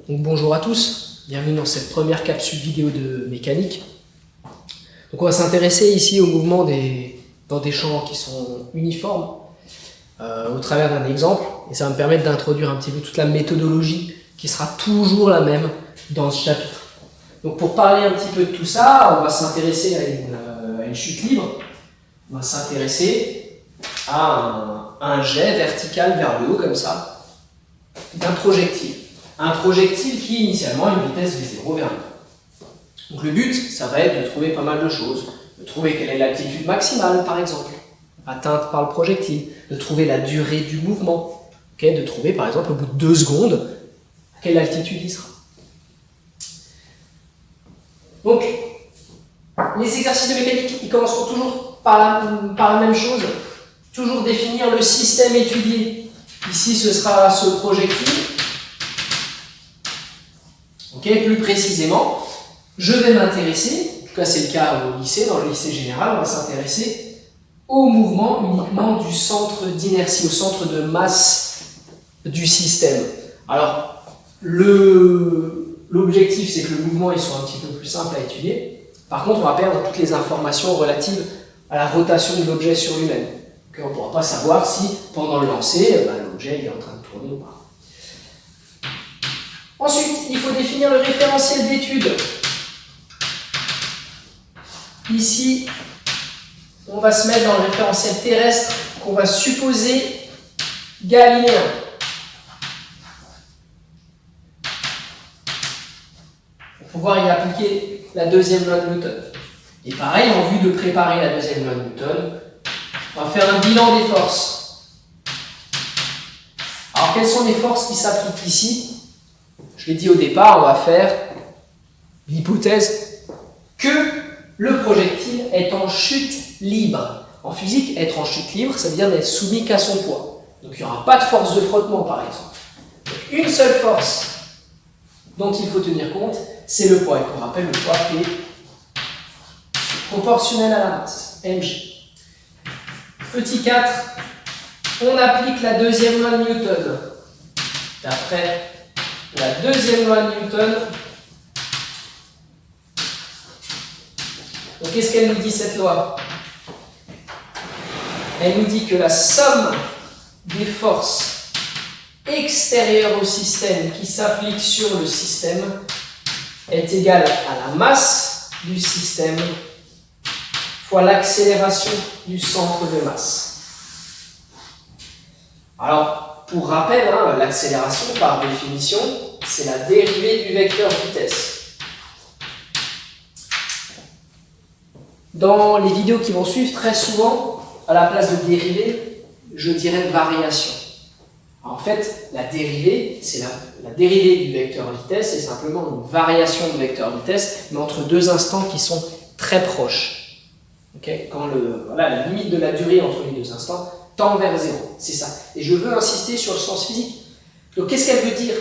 Donc bonjour à tous, bienvenue dans cette première capsule vidéo de mécanique. Donc on va s'intéresser ici au mouvement dans des champs qui sont uniformes au travers d'un exemple, et ça va me permettre d'introduire un petit peu toute la méthodologie qui sera toujours la même dans ce chapitre. Donc pour parler un petit peu de tout ça, on va s'intéresser à une chute libre, on va s'intéresser à un jet vertical vers le haut comme ça, d'un projectile. Un projectile qui initialement a une vitesse v0 vers le haut. Donc le but, ça va être de trouver pas mal de choses, de trouver quelle est l'altitude maximale par exemple, atteinte par le projectile, de trouver la durée du mouvement, de trouver par exemple au bout de 2 secondes à quelle altitude il sera. Donc, les exercices de mécanique, ils commenceront toujours par la même chose, toujours définir le système étudié. Ici, ce sera ce projectile. Plus précisément, je vais m'intéresser, en tout cas c'est le cas au lycée, dans le lycée général, on va s'intéresser au mouvement uniquement du centre d'inertie, au centre de masse du système. Alors, l'objectif c'est que le mouvement il soit un petit peu plus simple à étudier. Par contre, on va perdre toutes les informations relatives à la rotation de l'objet sur lui-même. On ne pourra pas savoir si, pendant le lancer, l'objet est en train de tourner ou pas. Ensuite, il faut définir le référentiel d'étude. Ici, on va se mettre dans le référentiel terrestre qu'on va supposer galiléen. Pour pouvoir y appliquer la deuxième loi de Newton. Et pareil, en vue de préparer la deuxième loi de Newton, on va faire un bilan des forces. Alors, quelles sont les forces qui s'appliquent ici ? Je l'ai dit au départ, on va faire l'hypothèse que le projectile est en chute libre. En physique, être en chute libre, ça veut dire n'être soumis qu'à son poids. Donc il n'y aura pas de force de frottement, par exemple. Donc, une seule force dont il faut tenir compte, c'est le poids. Et qu'on rappelle, le poids est proportionnel à la masse, mg. Petit 4, on applique la deuxième loi de Newton. D'après la deuxième loi de Newton. Donc qu'est-ce qu'elle nous dit cette loi? Elle nous dit que la somme des forces extérieures au système qui s'appliquent sur le système est égale à la masse du système fois l'accélération du centre de masse. Alors, pour rappel, l'accélération, par définition, c'est la dérivée du vecteur vitesse. Dans les vidéos qui vont suivre, très souvent, à la place de dérivée, je dirais variation. Alors, en fait, la dérivée, c'est la dérivée du vecteur vitesse, c'est simplement une variation de vecteur vitesse, mais entre deux instants qui sont très proches. Quand la limite de la durée entre les deux instants tend vers 0, c'est ça. Et je veux insister sur le sens physique. Donc qu'est-ce qu'elle veut dire,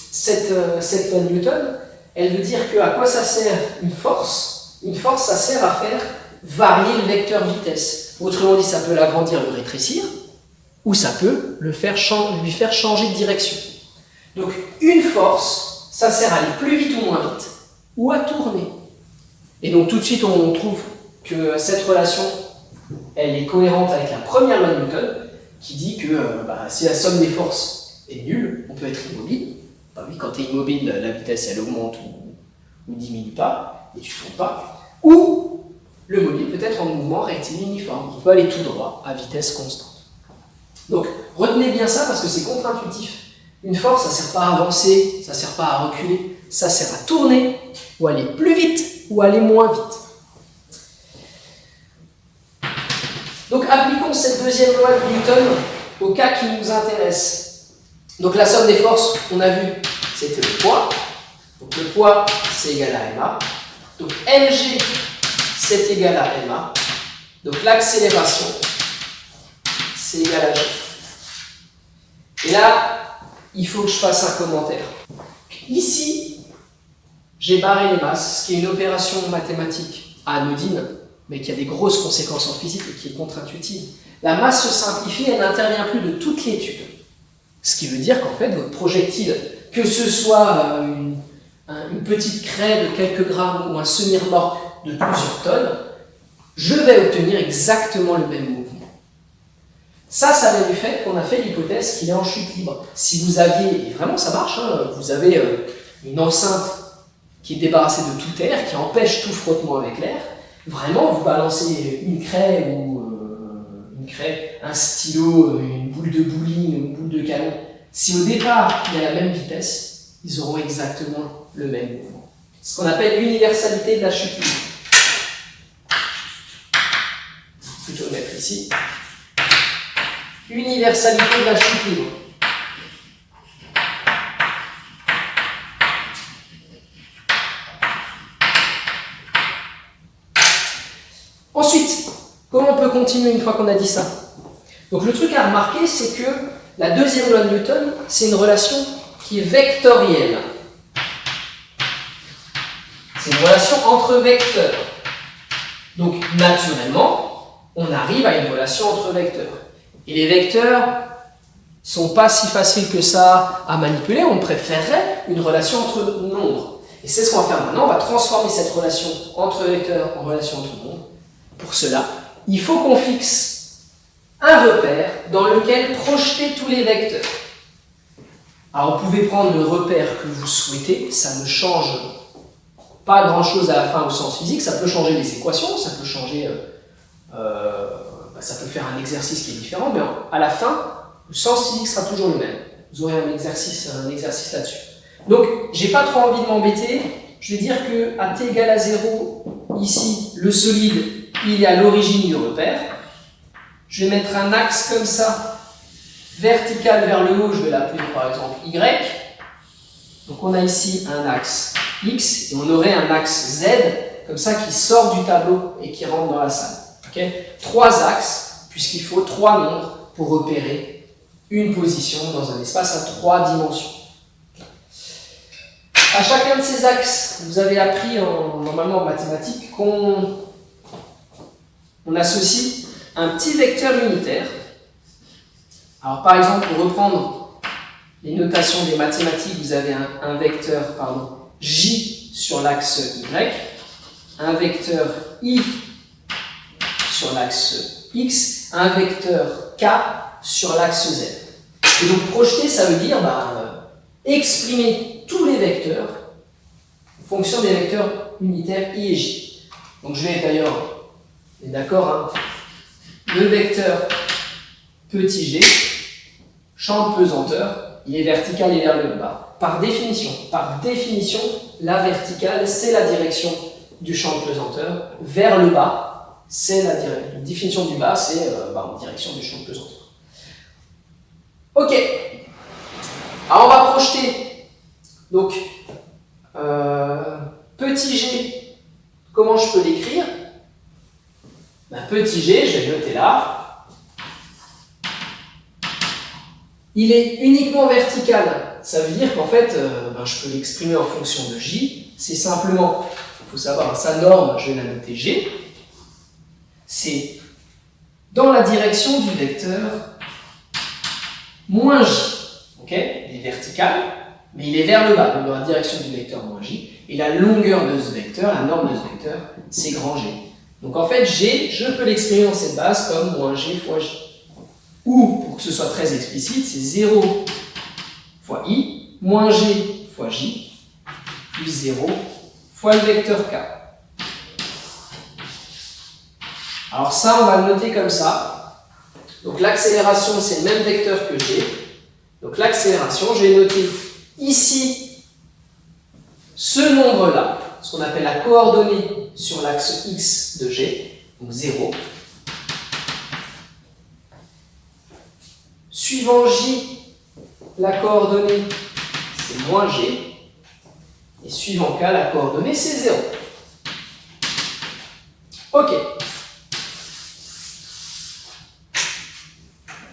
cette loi de Newton? Elle veut dire à quoi ça sert une force? Une force, ça sert à faire varier le vecteur vitesse. Autrement dit, ça peut l'agrandir, le rétrécir, ou ça peut lui faire changer de direction. Donc une force, ça sert à aller plus vite ou moins vite, ou à tourner. Et donc tout de suite, on trouve que cette relation, elle est cohérente avec la première loi de Newton, qui dit que si la somme des forces est nulle, on peut être immobile. Oui, quand tu es immobile, la vitesse elle augmente ou diminue pas, et tu ne tournes pas. Ou le mobile peut être en mouvement rectiligne uniforme, il peut aller tout droit à vitesse constante. Donc retenez bien ça parce que c'est contre-intuitif. Une force, ça ne sert pas à avancer, ça ne sert pas à reculer, ça sert à tourner, ou aller plus vite, ou aller moins vite. Donc appliquons cette deuxième loi de Newton au cas qui nous intéresse. Donc la somme des forces, on a vu, c'était le poids. Donc le poids, c'est égal à ma. Donc mg, c'est égal à ma. Donc l'accélération, c'est égal à g. Et là, il faut que je fasse un commentaire. Ici, j'ai barré les masses, ce qui est une opération mathématique anodine, mais qui a des grosses conséquences en physique et qui est contre-intuitive. La masse se simplifie, elle n'intervient plus de toute l'étude. Ce qui veut dire qu'en fait, votre projectile que ce soit une petite craie de quelques grammes ou un semi-remorque de plusieurs tonnes, je vais obtenir exactement le même mouvement. Ça vient du fait qu'on a fait l'hypothèse qu'il est en chute libre. Si vous aviez, et vraiment ça marche, hein, vous avez une enceinte qui est débarrassée de tout air, qui empêche tout frottement avec l'air, vraiment vous balancez une craie ou un stylo, une boule de bowling, une boule de canon, si au départ il y a la même vitesse, ils auront exactement le même mouvement. Ce qu'on appelle l'universalité de la chute libre. Plutôt le mettre ici. Universalité de la chute libre. Ensuite, comment on peut continuer une fois qu'on a dit ça? Donc le truc à remarquer, c'est que la deuxième loi de Newton, c'est une relation qui est vectorielle. C'est une relation entre vecteurs. Donc naturellement, on arrive à une relation entre vecteurs. Et les vecteurs ne sont pas si faciles que ça à manipuler, on préférerait une relation entre nombres. Et c'est ce qu'on va faire maintenant, on va transformer cette relation entre vecteurs en relation entre nombres. Pour cela, il faut qu'on fixe un repère dans lequel projeter tous les vecteurs. Alors vous pouvez prendre le repère que vous souhaitez, ça ne change pas grand-chose à la fin au sens physique, ça peut changer les équations, ça peut changer... ça peut faire un exercice qui est différent, mais à la fin, le sens physique sera toujours le même. Vous aurez un exercice là-dessus. Donc, j'ai pas trop envie de m'embêter. Je vais dire que à t égale à 0, ici, le solide, il est à l'origine du repère. Je vais mettre un axe comme ça, vertical vers le haut, je vais l'appeler par exemple Y. Donc, on a ici un axe X, et on aurait un axe Z, comme ça, qui sort du tableau et qui rentre dans la salle. Okay. 3 axes, puisqu'il faut 3 nombres pour repérer une position dans un espace à 3 dimensions. À chacun de ces axes, vous avez appris normalement en mathématiques qu'on associe un petit vecteur unitaire. Alors par exemple, pour reprendre les notations des mathématiques, vous avez un vecteur J sur l'axe Y, un vecteur I sur l'axe X, un vecteur K sur l'axe Z. Et donc projeter, ça veut dire exprimer tous les vecteurs en fonction des vecteurs unitaires I et J. Donc je vais d'ailleurs, on est d'accord, hein, le vecteur petit g, champ de pesanteur, il est vertical et vers le bas. Par définition, la verticale, c'est la direction du champ de pesanteur, vers le bas, c'est la définition du bas, c'est en direction du champ de pesanteur. Ok. Alors on va projeter. Donc, petit g, comment je peux l'écrire? Petit g, je vais le noter là. Il est uniquement vertical. Ça veut dire qu'en fait, je peux l'exprimer en fonction de j. C'est simplement, il faut savoir, sa norme, je vais la noter g. C'est dans la direction du vecteur moins j. Okay, il est vertical, mais il est vers le bas, donc dans la direction du vecteur moins j. Et la longueur de ce vecteur, la norme de ce vecteur, c'est grand G. Donc en fait, G, je peux l'exprimer dans cette base comme moins G fois J. Ou, pour que ce soit très explicite, c'est 0 fois I, moins G fois J, plus 0 fois le vecteur K. Alors ça, on va le noter comme ça. Donc l'accélération, c'est le même vecteur que G. Donc l'accélération, je vais noter ici ce nombre-là, ce qu'on appelle la coordonnée sur l'axe X de G, donc 0. Suivant J, la coordonnée, c'est moins G. Et suivant K, la coordonnée, c'est 0. Ok.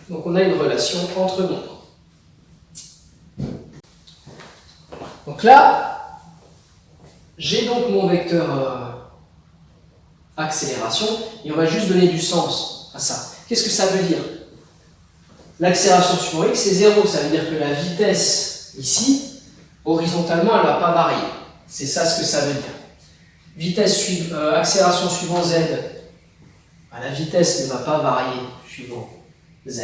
Donc on a une relation entre nombres. Donc là, j'ai donc mon vecteur accélération, et on va juste donner du sens à ça. Qu'est-ce que ça veut dire? L'accélération suivant x, c'est 0, ça veut dire que la vitesse ici, horizontalement, elle ne va pas varier. C'est ça ce que ça veut dire. Accélération suivant Z, la vitesse ne va pas varier suivant Z.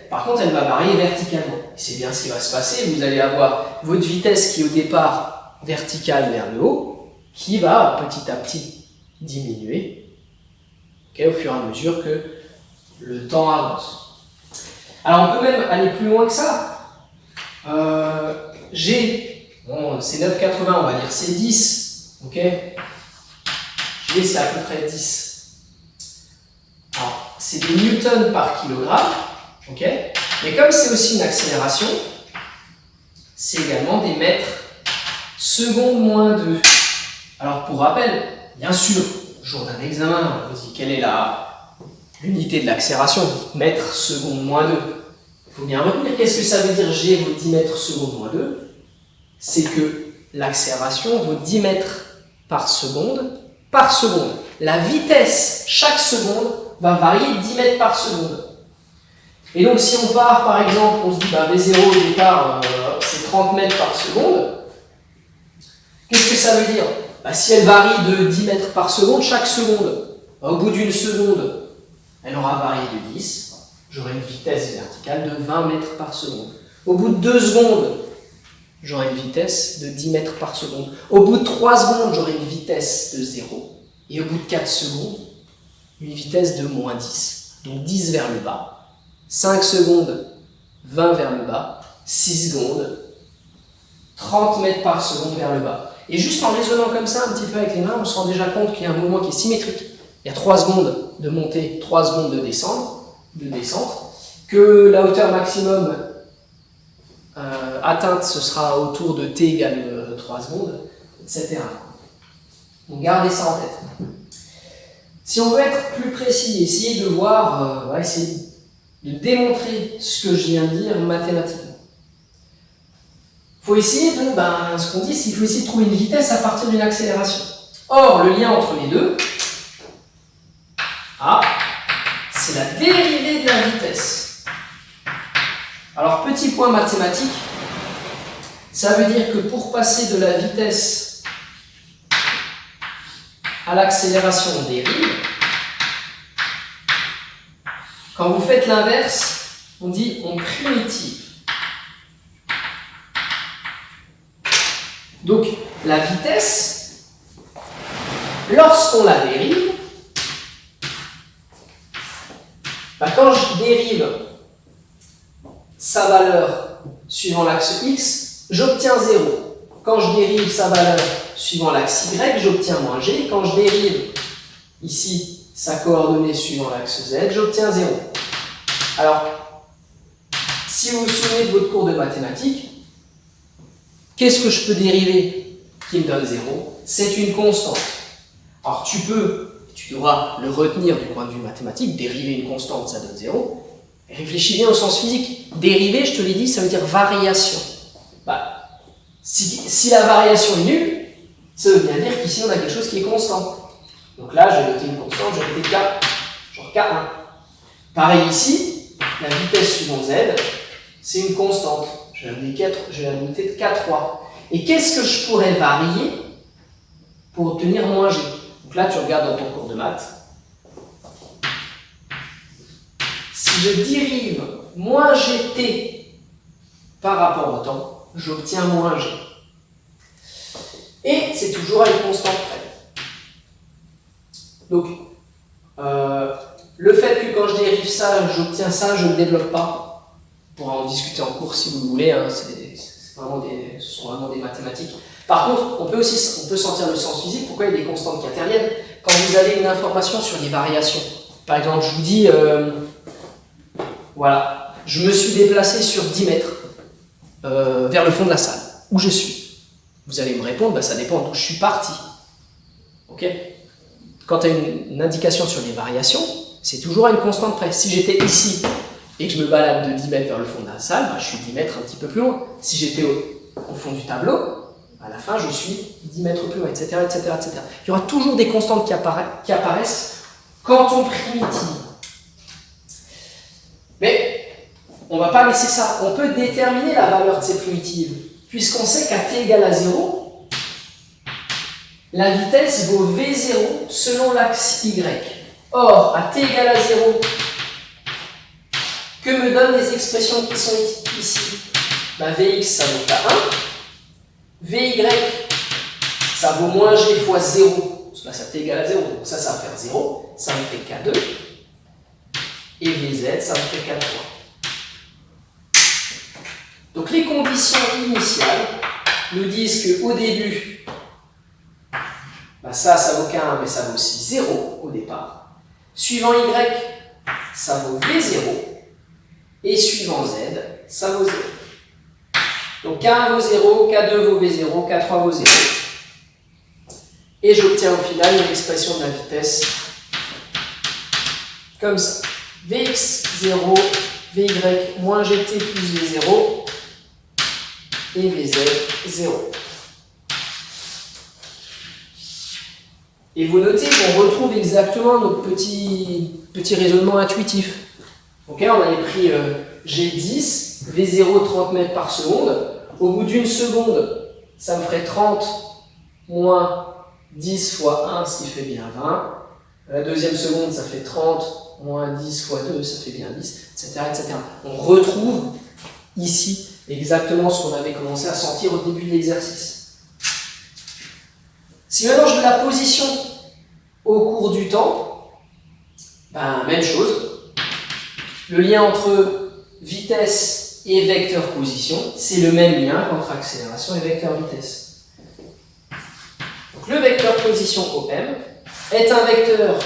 Par contre, elle va varier verticalement. C'est bien ce qui va se passer. Vous allez avoir votre vitesse qui est au départ verticale vers le haut, qui va petit à petit diminuer au fur et à mesure que le temps avance. Alors on peut même aller plus loin que ça. G, bon, c'est 9,80, on va dire c'est 10. Ok, G c'est à peu près 10. Alors c'est des newtons par kilogramme. Ok, mais comme c'est aussi une accélération, c'est également des mètres secondes moins 2. Alors pour rappel, bien sûr, jour d'un examen, on vous dit quelle est l'unité de l'accélération, mètres secondes moins 2. Il faut bien retenir qu'est-ce que ça veut dire G vaut 10 mètres secondes moins 2. C'est que l'accélération vaut 10 mètres par seconde par seconde. La vitesse, chaque seconde, va varier 10 mètres par seconde. Et donc si on part par exemple, on se dit V0 au départ c'est 30 mètres par seconde, qu'est-ce que ça veut dire? Si elle varie de 10 mètres par seconde, chaque seconde, au bout d'une seconde, elle aura varié de 10, j'aurai une vitesse verticale de 20 mètres par seconde. Au bout de 2 secondes, j'aurai une vitesse de 10 mètres par seconde. Au bout de 3 secondes, j'aurai une vitesse de 0. Et au bout de 4 secondes, une vitesse de moins 10. Donc 10 vers le bas. 5 secondes, 20 vers le bas. 6 secondes, 30 mètres par seconde vers le bas. Et juste en raisonnant comme ça, un petit peu avec les mains, on se rend déjà compte qu'il y a un mouvement qui est symétrique. Il y a 3 secondes de montée, 3 secondes de descente, que la hauteur maximum atteinte, ce sera autour de t égale 3 secondes, etc. Donc gardez ça en tête. Si on veut être plus précis, essayez de voir, essayer de démontrer ce que je viens de dire mathématiquement. Il faut essayer de, ce qu'on dit, c'est qu'il faut essayer de trouver une vitesse à partir d'une accélération. Or, le lien entre les deux, c'est la dérivée de la vitesse. Alors, petit point mathématique, ça veut dire que pour passer de la vitesse à l'accélération, on dérive. Quand vous faites l'inverse, on dit on primitive. Donc, la vitesse, lorsqu'on la dérive, quand je dérive sa valeur suivant l'axe X, j'obtiens 0. Quand je dérive sa valeur suivant l'axe Y, j'obtiens moins G. Quand je dérive ici sa coordonnée suivant l'axe Z, j'obtiens 0. Alors, si vous vous souvenez de votre cours de mathématiques, qu'est-ce que je peux dériver qui me donne 0? C'est une constante. Alors tu dois le retenir du point de vue mathématique, dériver une constante, ça donne 0. Et réfléchis bien au sens physique. Dériver, je te l'ai dit, ça veut dire variation. Si la variation est nulle, ça veut bien dire qu'ici on a quelque chose qui est constant. Donc là, je vais noter une constante, je vais noter K, genre K1. Pareil ici, la vitesse suivant Z, c'est une constante. Je vais la noter de K3. Et qu'est-ce que je pourrais varier pour obtenir moins G? Donc là, tu regardes dans ton cours de maths. Si je dérive moins GT par rapport au temps, j'obtiens moins G. Et c'est toujours à une constante près. Donc, le fait que quand je dérive ça, j'obtiens ça, je ne le développe pas. On pourra en discuter en cours si vous voulez, ce sont vraiment des mathématiques. Par contre, on peut sentir le sens physique, pourquoi il y a des constantes quaterniennes quand vous avez une information sur les variations. Par exemple, je vous dis, voilà, je me suis déplacé sur 10 mètres vers le fond de la salle, où je suis. Vous allez me répondre, ça dépend d'où je suis parti. Ok? Quand tu as une indication sur les variations, c'est toujours à une constante près. Si j'étais ici et que je me balade de 10 mètres vers le fond de la salle, je suis 10 mètres un petit peu plus loin. Si j'étais au fond du tableau, à la fin, je suis 10 mètres plus loin, etc., etc., etc. Il y aura toujours des constantes qui apparaissent quand on primitive. Mais on ne va pas laisser ça. On peut déterminer la valeur de ces primitives. puisqu'on sait qu'à t égale à 0, la vitesse vaut v0 selon l'axe y. Or, à t égale à 0, que me donnent les expressions qui sont ici? Vx, ça vaut k1. Vy, ça vaut moins g fois 0. Parce que là, ça t égale à 0. Donc ça va faire 0. Ça me fait k2. Et Vz, ça me fait k3. Donc les conditions initiales nous disent qu'au début, ça vaut k1, mais ça vaut aussi 0 au départ. Suivant y, ça vaut v0. Et suivant z, ça vaut 0. Donc k1 vaut 0, k2 vaut v0, k3 vaut 0. Et j'obtiens au final une expression de la vitesse comme ça. Vx 0, Vy moins gt plus v0 et Vz 0. Et vous notez qu'on retrouve exactement notre petit raisonnement intuitif. Okay, on avait pris G10, V0 30 mètres par seconde. Au bout d'une seconde, ça me ferait 30 moins 10 fois 1, ce qui fait bien 20. La deuxième seconde, ça fait 30 moins 10 fois 2, ça fait bien 10, etc., etc. On retrouve ici exactement ce qu'on avait commencé à sentir au début de l'exercice. Si maintenant je veux la position au cours du temps, même chose. Le lien entre vitesse et vecteur position, c'est le même lien qu'entre accélération et vecteur vitesse. Donc le vecteur position OM est un vecteur,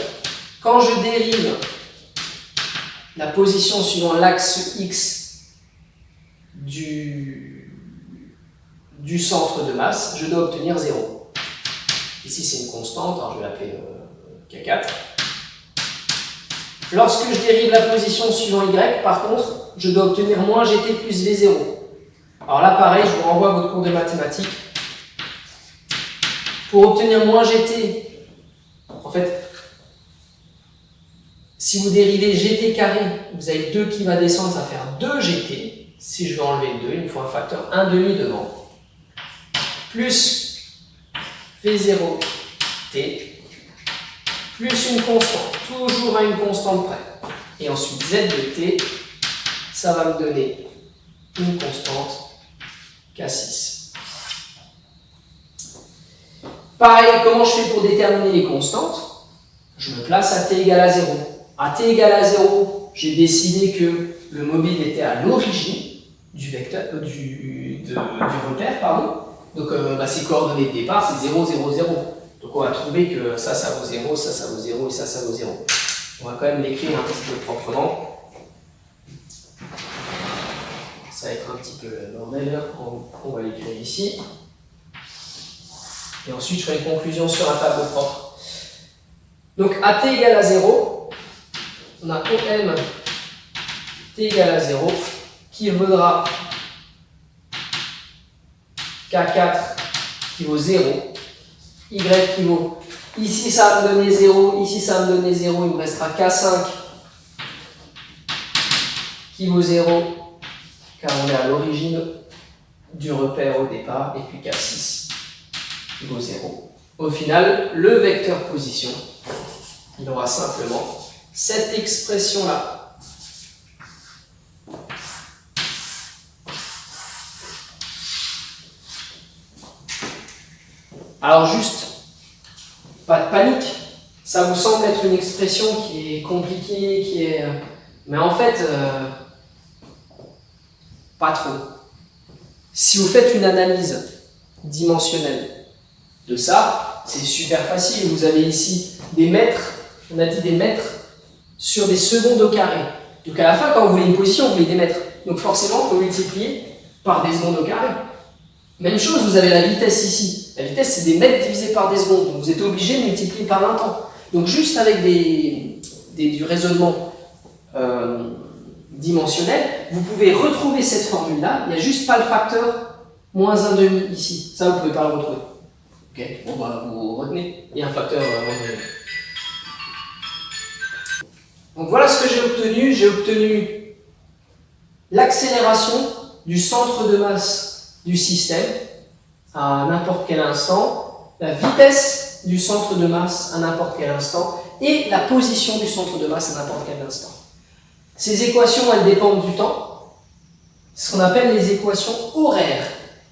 quand je dérive la position suivant l'axe X du centre de masse, je dois obtenir 0. Ici c'est une constante, alors je vais l'appeler K4. Lorsque je dérive la position suivant Y, par contre, je dois obtenir moins gt plus V0. Alors là, pareil, je vous renvoie à votre cours de mathématiques. Pour obtenir moins gt, en fait, si vous dérivez gt carré, vous avez 2 qui va descendre, ça va faire 2 gt. Si je veux enlever le 2, il me faut un facteur 1,5 devant. Plus V0t, plus une constante, toujours à une constante près. Et ensuite z de t, ça va me donner une constante K6. Pareil, comment je fais pour déterminer les constantes? Je me place à t égale à 0. À t égale à 0, j'ai décidé que le mobile était à l'origine du vecteur, du repère, pardon. Donc ses coordonnées de départ, c'est 0, 0, 0. Donc on va trouver que ça vaut 0, ça vaut 0 et ça vaut 0. On va quand même l'écrire un petit peu proprement. Ça va être un petit peu le bordel. On va l'écrire ici. Et ensuite, je ferai une conclusion sur un tableau propre. Donc à t égale à 0, on a OM t égale à 0 qui vaudra K4 qui vaut 0. Y qui vaut, ici ça va me donner 0, ici ça va me donner 0, il me restera K5 qui vaut 0, car on est à l'origine du repère au départ, et puis K6 qui vaut 0. Au final, le vecteur position, il aura simplement cette expression-là. Alors juste, pas de panique, ça vous semble être une expression qui est compliquée, mais en fait, pas trop. Si vous faites une analyse dimensionnelle de ça, c'est super facile. Vous avez ici des mètres, on a dit des mètres, sur des secondes au carré. Donc à la fin, quand vous voulez une position, vous voulez des mètres. Donc forcément, il faut multiplier par des secondes au carré. Même chose, vous avez la vitesse ici. La vitesse, c'est des mètres divisé par des secondes. Donc vous êtes obligé de multiplier par un temps. Donc juste avec du raisonnement dimensionnel, vous pouvez retrouver cette formule-là. Il n'y a juste pas le facteur moins 1,5 ici. Ça, vous ne pouvez pas le retrouver. Ok, bon, vous retenez. Il y a un facteur moins 1,5. Donc voilà ce que j'ai obtenu. J'ai obtenu l'accélération du centre de masse du système à n'importe quel instant, la vitesse du centre de masse à n'importe quel instant et la position du centre de masse à n'importe quel instant. Ces équations, elles dépendent du temps, ce qu'on appelle les équations horaires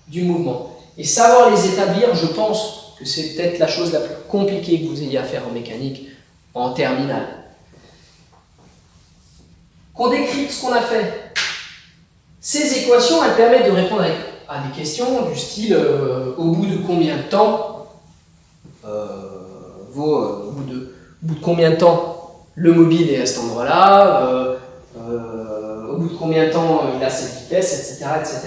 du mouvement. Et savoir les établir, je pense que c'est peut-être la chose la plus compliquée que vous ayez à faire en mécanique en terminale. Qu'on décrypte ce qu'on a fait. Ces équations, elles permettent de répondre à des questions du style au bout de combien de temps au bout de combien de temps le mobile est à cet endroit-là, au bout de combien de temps il a cette vitesse, etc., etc.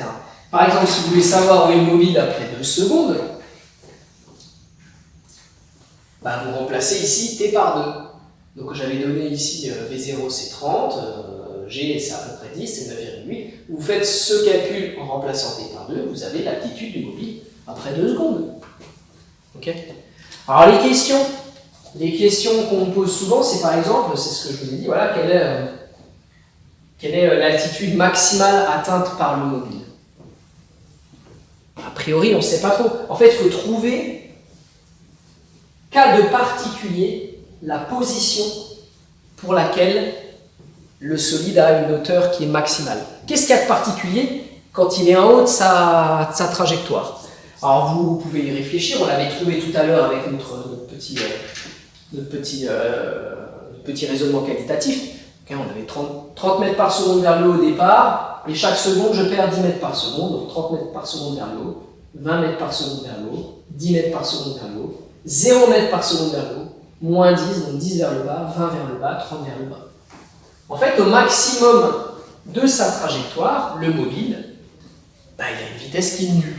Par exemple, si vous voulez savoir où est le mobile après 2 secondes, bah, vous remplacez ici t par 2. Donc j'avais donné ici V0 c'est 30, G c'est à peu près 10, c'est 9,8. Vous faites ce calcul en remplaçant t par 2, vous avez l'altitude du mobile après 2 secondes. Ok. Alors les questions qu'on me pose souvent, c'est par exemple, c'est ce que je vous ai dit, voilà, quelle est l'altitude maximale atteinte par le mobile? A priori, on ne sait pas trop. En fait, il faut trouver, cas de particulier, la position pour laquelle le solide a une hauteur qui est maximale. Qu'est-ce qu'il y a de particulier quand il est en haut de sa trajectoire? Alors vous pouvez y réfléchir, on l'avait trouvé tout à l'heure avec notre petit raisonnement qualitatif. Okay, on avait 30 mètres par seconde vers le haut au départ, et chaque seconde je perds 10 mètres par seconde, donc 30 mètres par seconde vers le haut, 20 mètres par seconde vers le haut, 10 mètres par seconde vers le haut, 0 mètres par seconde vers le haut, moins 10, donc 10 vers le bas, 20 vers le bas, 30 vers le bas. En fait, au maximum de sa trajectoire, le mobile, bah, il a une vitesse qui est nulle.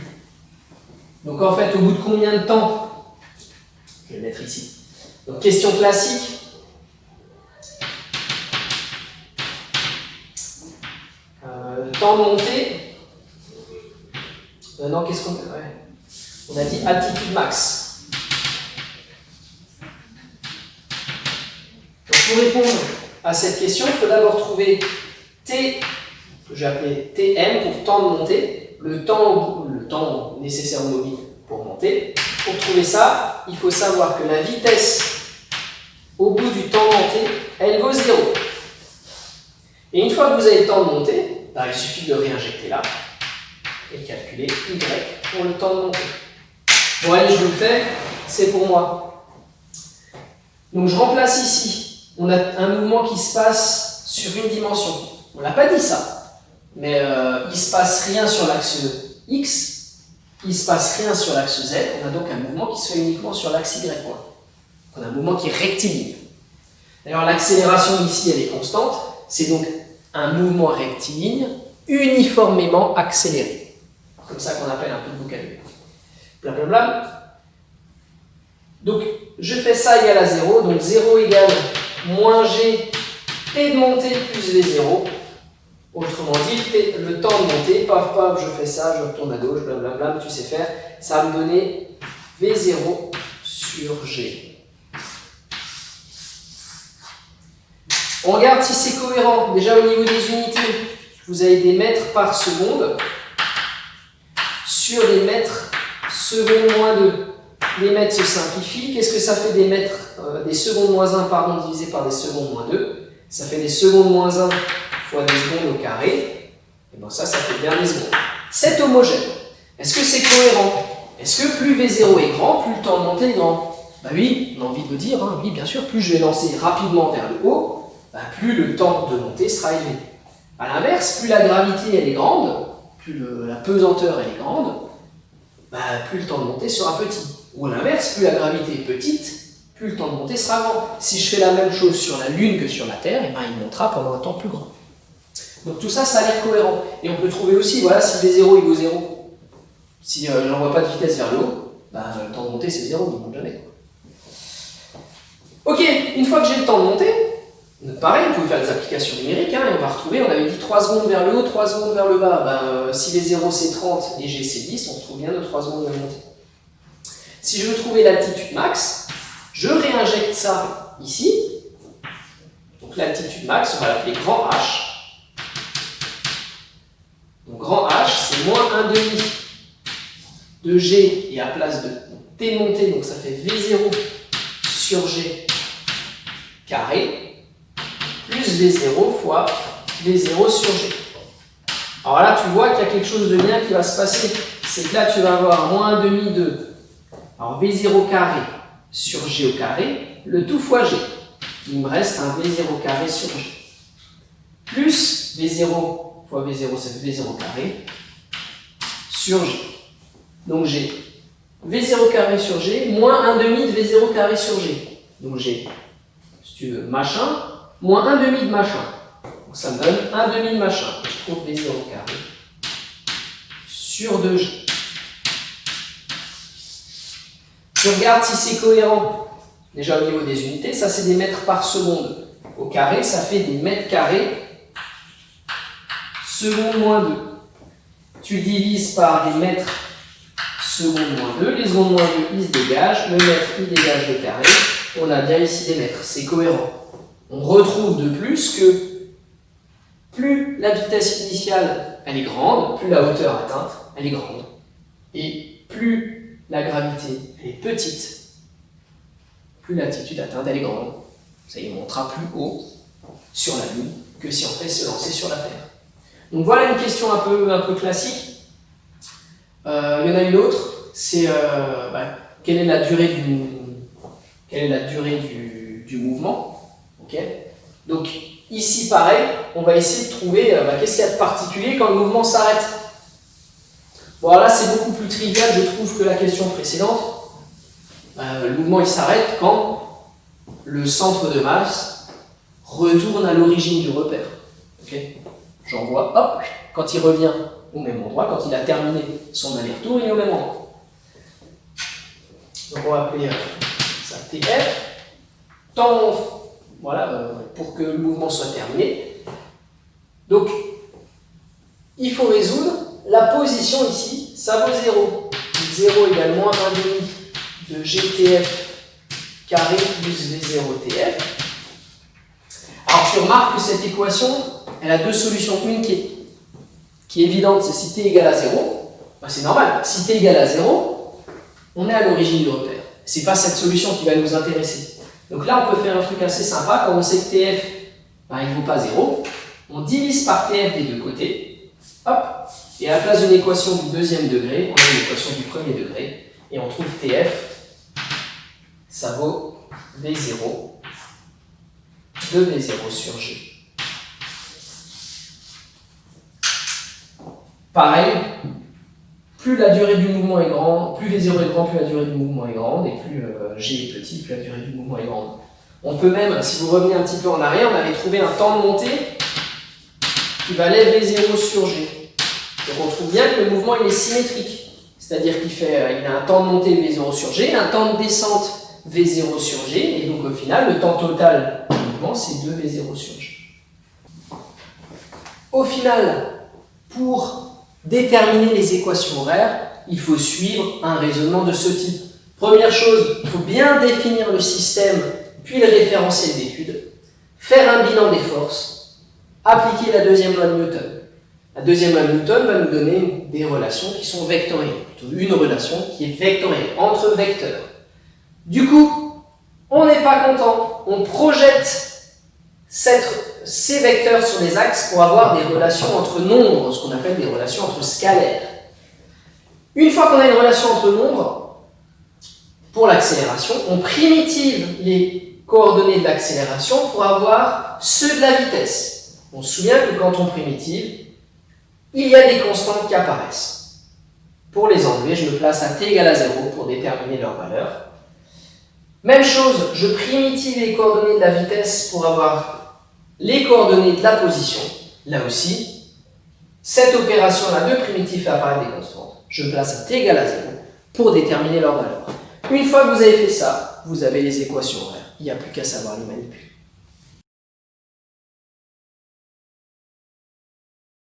Donc en fait, au bout de combien de temps? Je vais le mettre ici. Donc question classique. Temps de montée. Non, qu'est-ce qu'on a? Ouais. On a dit altitude max. Donc pour répondre à cette question, il faut d'abord trouver T, que j'ai appelé Tm pour temps de montée, le temps nécessaire au mobile pour monter. Pour trouver ça, il faut savoir que la vitesse au bout du temps de montée, elle vaut 0. Et une fois que vous avez le temps de monter, bah, il suffit de réinjecter là et calculer Y pour le temps de montée. Bon allez, je vous le fais, c'est pour moi. Donc je remplace ici, on a un mouvement qui se passe sur une dimension. On l'a pas dit ça, mais il ne se passe rien sur l'axe X, il ne se passe rien sur l'axe Z, on a donc un mouvement qui se fait uniquement sur l'axe Y. On a un mouvement qui est rectiligne. D'ailleurs l'accélération ici elle est constante, c'est donc un mouvement rectiligne uniformément accéléré. Comme ça qu'on appelle un peu de vocabulaire. Blablabla. Donc, je fais ça égal à 0. Donc, 0 égale moins G T de montée plus V0. Autrement dit, le temps de montée, paf, paf, je fais ça, je retourne à gauche, blablabla, tu sais faire. Ça va me donner V0 sur G. On regarde si c'est cohérent. Déjà, au niveau des unités, vous avez des mètres par seconde sur des mètres seconde moins 2. Les mètres se simplifient. Qu'est-ce que ça fait des mètres, des secondes moins 1 pardon, divisé par des secondes moins 2? Ça fait des secondes moins 1 fois des secondes au carré. Et bien ça fait bien des secondes. C'est homogène. Est-ce que c'est cohérent? Est-ce que plus V0 est grand, plus le temps de montée est grand? Bah oui, on a envie de le dire, hein. Oui bien sûr, plus je vais lancer rapidement vers le haut, bah plus le temps de montée sera élevé. A l'inverse, plus la gravité elle est grande, plus la pesanteur elle est grande, bah, plus le temps de montée sera petit. Ou à l'inverse, plus la gravité est petite, plus le temps de montée sera grand. Si je fais la même chose sur la Lune que sur la Terre, et ben, il montera pendant un temps plus grand. Donc tout ça, ça a l'air cohérent. Et on peut trouver aussi, voilà, si V0 il vaut 0, si je n'envoie pas de vitesse vers le haut, bah, le temps de montée c'est 0, il ne monte jamais. Ok, une fois que j'ai le temps de monter, pareil, vous pouvez faire des applications numériques, hein, et on va retrouver, on avait dit 3 secondes vers le haut, 3 secondes vers le bas. Ben, si les 0 c'est 30 et G c'est 10, on retrouve bien nos 3 secondes de montée. Si je veux trouver l'altitude max, je réinjecte ça ici. Donc l'altitude max, on va l'appeler grand H. Donc grand H, c'est moins 1,5 de G et à place de T montée, donc ça fait V0 sur G carré, plus V0 fois V0 sur G. Alors là, tu vois qu'il y a quelque chose de bien qui va se passer. C'est que là, tu vas avoir moins 1,5 de alors V0 carré sur G au carré, le tout fois G. Il me reste un V0 carré sur G. Plus V0 fois V0, c'est V0 carré sur G. Donc j'ai V0 carré sur G moins 1,5 de V0 carré sur G. Donc j'ai, si tu veux, machin, moins 1,5 de machin. Donc ça me donne 1,5 de machin. Je trouve V0 carré sur 2G. Je regarde si c'est cohérent. Déjà au niveau des unités, ça c'est des mètres par seconde. Au carré, ça fait des mètres carrés seconde moins 2. Tu divises par des mètres seconde moins 2. Les secondes moins 2, ils se dégagent. Le mètre, il dégage le carré. On a bien ici des mètres. C'est cohérent. On retrouve de plus que plus la vitesse initiale elle est grande, plus la hauteur atteinte elle est grande. Et plus la gravité elle est petite, plus l'altitude atteinte elle est grande. Ça y montera plus haut sur la Lune que si on fait se lancer sur la Terre. Donc voilà une question un peu classique. Il y en a une autre, c'est quelle est la durée du mouvement. Okay. Donc ici pareil, on va essayer de trouver qu'est-ce qu'il y a de particulier quand le mouvement s'arrête. Bon alors là c'est beaucoup plus trivial je trouve que la question précédente. Le mouvement il s'arrête quand le centre de masse retourne à l'origine du repère. Okay. J'en vois, hop, quand il revient au même endroit, quand il a terminé son aller-retour, il est au même endroit. Donc on va appeler ça TF. Temps, voilà, pour que le mouvement soit terminé. Donc, il faut résoudre la position ici, ça vaut 0. 0 égale moins 1,5 de GTF carré plus V0TF. Alors tu remarques que cette équation, elle a deux solutions. Une qui est évidente, c'est si t égale à 0. C'est normal, si t égale à 0, on est à l'origine du repère. Ce n'est pas cette solution qui va nous intéresser. Donc là, on peut faire un truc assez sympa. Quand on sait que TF, il ne vaut pas 0, on divise par TF des deux côtés. Hop, et à la place d'une équation du deuxième degré, on a une équation du premier degré. Et on trouve TF, ça vaut V0 de V0 sur G. Pareil, plus la durée du mouvement est grande, plus V0 est grand, plus la durée du mouvement est grande, et plus G est petit, plus la durée du mouvement est grande. On peut même, si vous revenez un petit peu en arrière, on avait trouvé un temps de montée qui valait V0 sur G. Donc on trouve bien que le mouvement il est symétrique, c'est-à-dire qu'il a un temps de montée V0 sur G, un temps de descente V0 sur G, et donc au final, le temps total du mouvement c'est 2V0 sur G. Au final, pour déterminer les équations horaires, il faut suivre un raisonnement de ce type. Première chose, il faut bien définir le système, puis le référentiel d'étude, faire un bilan des forces, appliquer la deuxième loi de Newton. La deuxième loi de Newton va nous donner des relations qui sont vectorielles, plutôt une relation qui est vectorielle, entre vecteurs. Du coup, on n'est pas content, on projette ces vecteurs sur des axes pour avoir des relations entre nombres, ce qu'on appelle des relations entre scalaires. Une fois qu'on a une relation entre nombres, pour l'accélération, on primitive les coordonnées de l'accélération pour avoir ceux de la vitesse. On se souvient que quand on primitive, il y a des constantes qui apparaissent. Pour les enlever, je me place à t égale à 0 pour déterminer leur valeur. Même chose, je primitive les coordonnées de la vitesse pour avoir les coordonnées de la position. Là aussi, cette opération-là de primitif fait apparaître des constantes. Je me place à t égale à 0 pour déterminer leur valeur. Une fois que vous avez fait ça, vous avez les équations horaires. Il n'y a plus qu'à savoir les manipuler.